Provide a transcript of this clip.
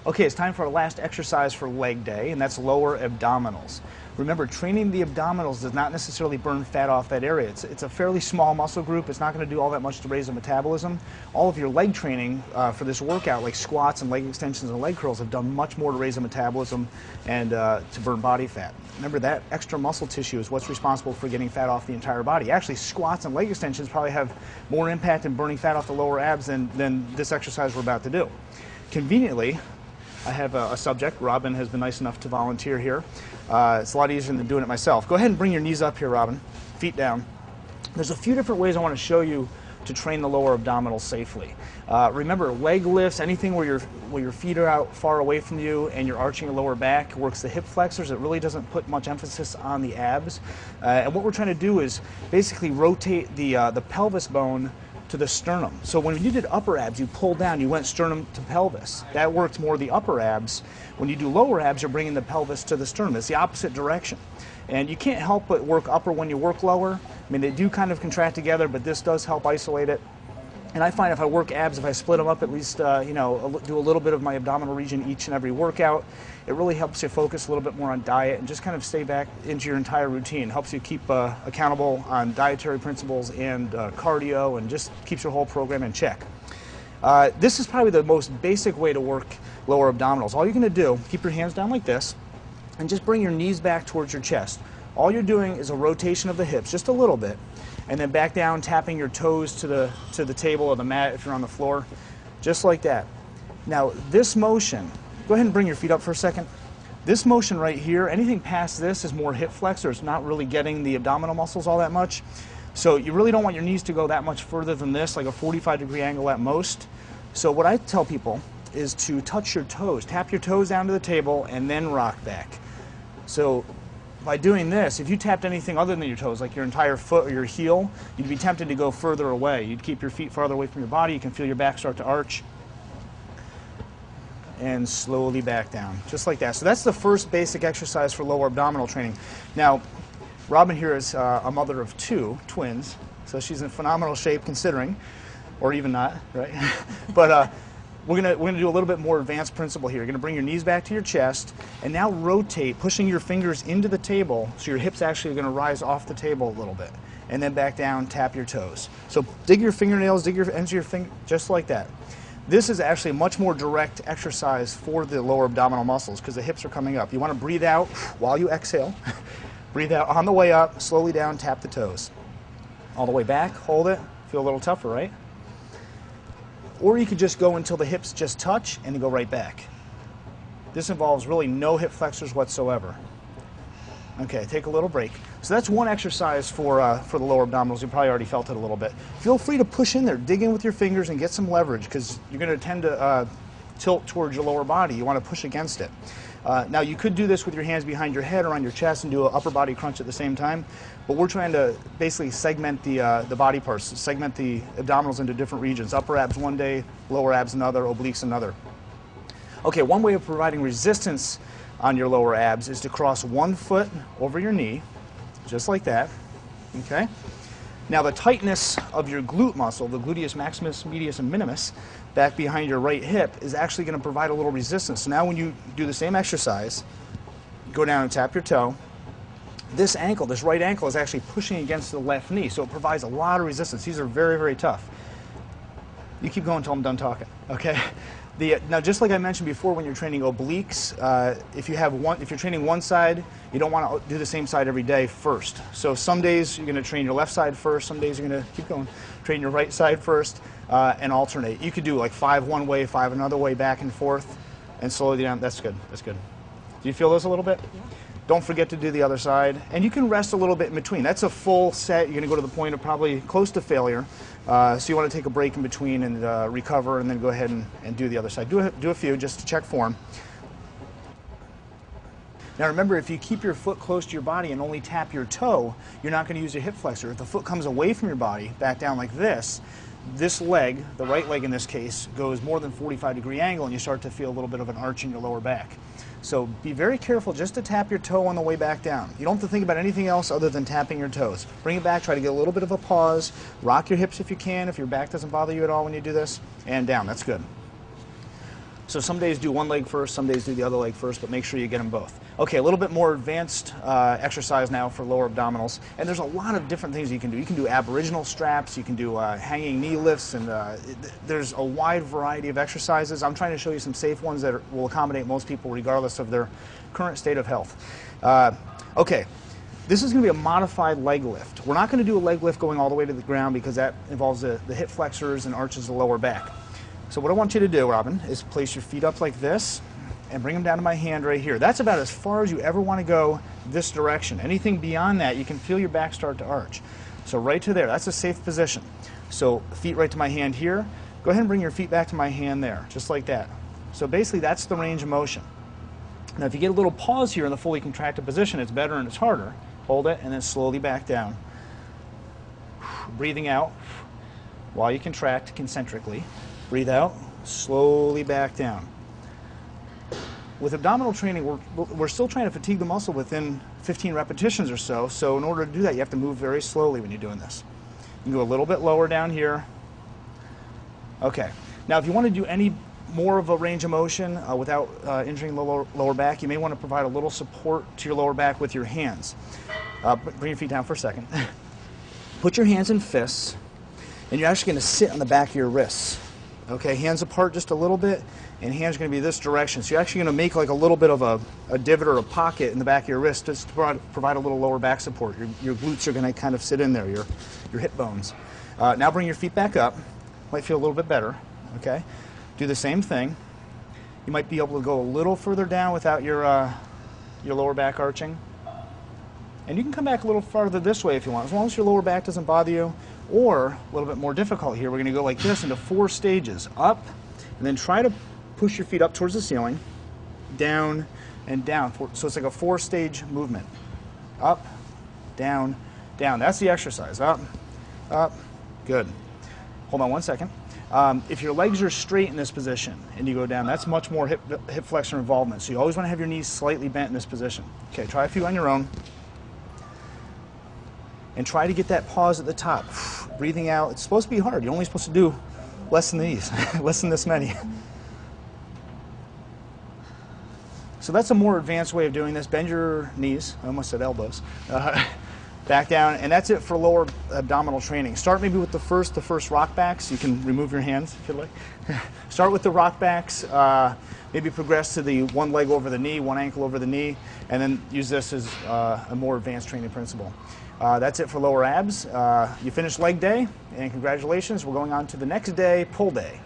Okay, it's time for our last exercise for leg day, and that's lower abdominals. Remember, training the abdominals does not necessarily burn fat off that area. It's a fairly small muscle group. It's not going to do all that much to raise the metabolism. All of your leg training for this workout, like squats and leg extensions and leg curls, have done much more to raise the metabolism and to burn body fat. Remember, that extra muscle tissue is what's responsible for getting fat off the entire body. Actually, squats and leg extensions probably have more impact in burning fat off the lower abs than this exercise we're about to do. Conveniently, I have a subject. Robin has been nice enough to volunteer here. It's a lot easier than doing it myself. Go ahead and bring your knees up here, Robin. Feet down. There's a few different ways I want to show you to train the lower abdominals safely. Remember, leg lifts, anything where your feet are out far away from you and you're arching your lower back, works the hip flexors. It really doesn't put much emphasis on the abs. And what we're trying to do is basically rotate the pelvis bone to the sternum. So when you did upper abs, you pulled down, you went sternum to pelvis. That works more the upper abs. When you do lower abs, you're bringing the pelvis to the sternum. It's the opposite direction. And you can't help but work upper when you work lower. I mean, they do kind of contract together, but this does help isolate it. And I find if I work abs, if I split them up at least, do a little bit of my abdominal region each and every workout, it really helps you focus a little bit more on diet and just kind of stay back into your entire routine. Helps you keep accountable on dietary principles and cardio, and just keeps your whole program in check. This is probably the most basic way to work lower abdominals. All you're going to do, keep your hands down like this, and just bring your knees back towards your chest. All you're doing is a rotation of the hips, just a little bit, and then back down, tapping your toes to the table or the mat if you're on the floor, just like that. Now, this motion, go ahead and bring your feet up for a second. This motion right here, anything past this is more hip flexor. It's not really getting the abdominal muscles all that much. So you really don't want your knees to go that much further than this, like a 45-degree angle at most. So what I tell people is to touch your toes, tap your toes down to the table, and then rock back. So by doing this, if you tapped anything other than your toes, like your entire foot or your heel, you'd be tempted to go further away. You'd keep your feet farther away from your body. You can feel your back start to arch. And slowly back down, just like that. So that's the first basic exercise for lower abdominal training. Now, Robin here is a mother of two twins, so she's in phenomenal shape considering, or even not, right? But we're gonna do a little bit more advanced principle here. You're gonna bring your knees back to your chest, and now rotate, pushing your fingers into the table, so your hips actually are gonna rise off the table a little bit, and then back down, tap your toes. So dig your fingernails, dig your ends of your finger, just like that. This is actually a much more direct exercise for the lower abdominal muscles because the hips are coming up. You want to breathe out while you exhale. Breathe out on the way up, slowly down, tap the toes. All the way back, hold it. Feel a little tougher, right? Or you could just go until the hips just touch and then go right back. This involves really no hip flexors whatsoever. Okay, take a little break. So that's one exercise for the lower abdominals. You probably already felt it a little bit. Feel free to push in there, dig in with your fingers and get some leverage because you're going to tend to tilt towards your lower body. You want to push against it. Now you could do this with your hands behind your head or on your chest and do an upper body crunch at the same time, but we're trying to basically segment the body parts, segment the abdominals into different regions. Upper abs one day, lower abs another, obliques another. Okay, one way of providing resistance on your lower abs is to cross one foot over your knee, just like that, okay? Now the tightness of your glute muscle, the gluteus maximus, medius, and minimus, back behind your right hip, is actually going to provide a little resistance. So now when you do the same exercise, go down and tap your toe, this ankle, this right ankle, is actually pushing against the left knee, so it provides a lot of resistance. These are very, very tough. You keep going until I'm done talking, okay? Now, just like I mentioned before, when you're training obliques, if you're training one side, you don't want to do the same side every day first. So some days you're going to train your left side first. Some days you're going to keep going, train your right side first, and alternate. You could do like 5 one way, 5 another way, back and forth, and slowly down. That's good. That's good. Do you feel those a little bit? Yeah. Don't forget to do the other side, and you can rest a little bit in between. That's a full set. You're going to go to the point of probably close to failure. So you want to take a break in between and recover, and then go ahead and do the other side. Do a few just to check form. Now remember, if you keep your foot close to your body and only tap your toe, you're not going to use your hip flexor. If the foot comes away from your body, back down like this leg, the right leg in this case, goes more than 45-degree angle, and you start to feel a little bit of an arch in your lower back. So be very careful just to tap your toe on the way back down. You don't have to think about anything else other than tapping your toes. Bring it back, try to get a little bit of a pause, rock your hips if you can, if your back doesn't bother you at all when you do this, and down. That's good. So some days do one leg first, some days do the other leg first, but make sure you get them both. Okay, a little bit more advanced exercise now for lower abdominals, and there's a lot of different things you can do. You can do aboriginal straps, you can do hanging knee lifts, and there's a wide variety of exercises. I'm trying to show you some safe ones that will accommodate most people regardless of their current state of health. Okay. This is going to be a modified leg lift. We're not going to do a leg lift going all the way to the ground because that involves the hip flexors and arches the lower back. So what I want you to do, Robin, is place your feet up like this and bring them down to my hand right here. That's about as far as you ever want to go this direction. Anything beyond that, you can feel your back start to arch. So right to there, that's a safe position. So feet right to my hand here. Go ahead and bring your feet back to my hand there, just like that. So basically that's the range of motion. Now if you get a little pause here in the fully contracted position, it's better and it's harder. Hold it and then slowly back down. Breathing out while you contract concentrically. Breathe out, slowly back down. With abdominal training, we're still trying to fatigue the muscle within 15 repetitions or so. So in order to do that, you have to move very slowly when you're doing this. You can go a little bit lower down here. Okay. Now if you want to do any more of a range of motion without injuring the lower back, you may want to provide a little support to your lower back with your hands. Bring your feet down for a second. Put your hands in fists, and you're actually going to sit on the back of your wrists. Okay, hands apart just a little bit, and hands are going to be this direction. So you're actually going to make like a little bit of a divot or a pocket in the back of your wrist just to provide a little lower back support. Your glutes are going to kind of sit in there, your hip bones. Now bring your feet back up. Might feel a little bit better. Okay. Do the same thing. You might be able to go a little further down without your lower back arching. And you can come back a little farther this way if you want, as long as your lower back doesn't bother you. Or, a little bit more difficult here, we're going to go like this into 4 stages. Up, and then try to push your feet up towards the ceiling, down, and down. So it's like a 4-stage movement. Up, down, down. That's the exercise. Up, up, good. Hold on one second. If your legs are straight in this position and you go down, that's much more hip flexor involvement. So you always want to have your knees slightly bent in this position. Okay, try a few on your own. And try to get that pause at the top. Breathing out. It's supposed to be hard. You're only supposed to do less than these, less than this many. So that's a more advanced way of doing this. Bend your knees. I almost said elbows. Back down, and that's it for lower abdominal training. Start maybe with the first rock backs. You can remove your hands if you like. Start with the rock backs. Maybe progress to the one leg over the knee, one ankle over the knee, and then use this as a more advanced training principle. That's it for lower abs. You finished leg day, and congratulations. We're going on to the next day, pull day.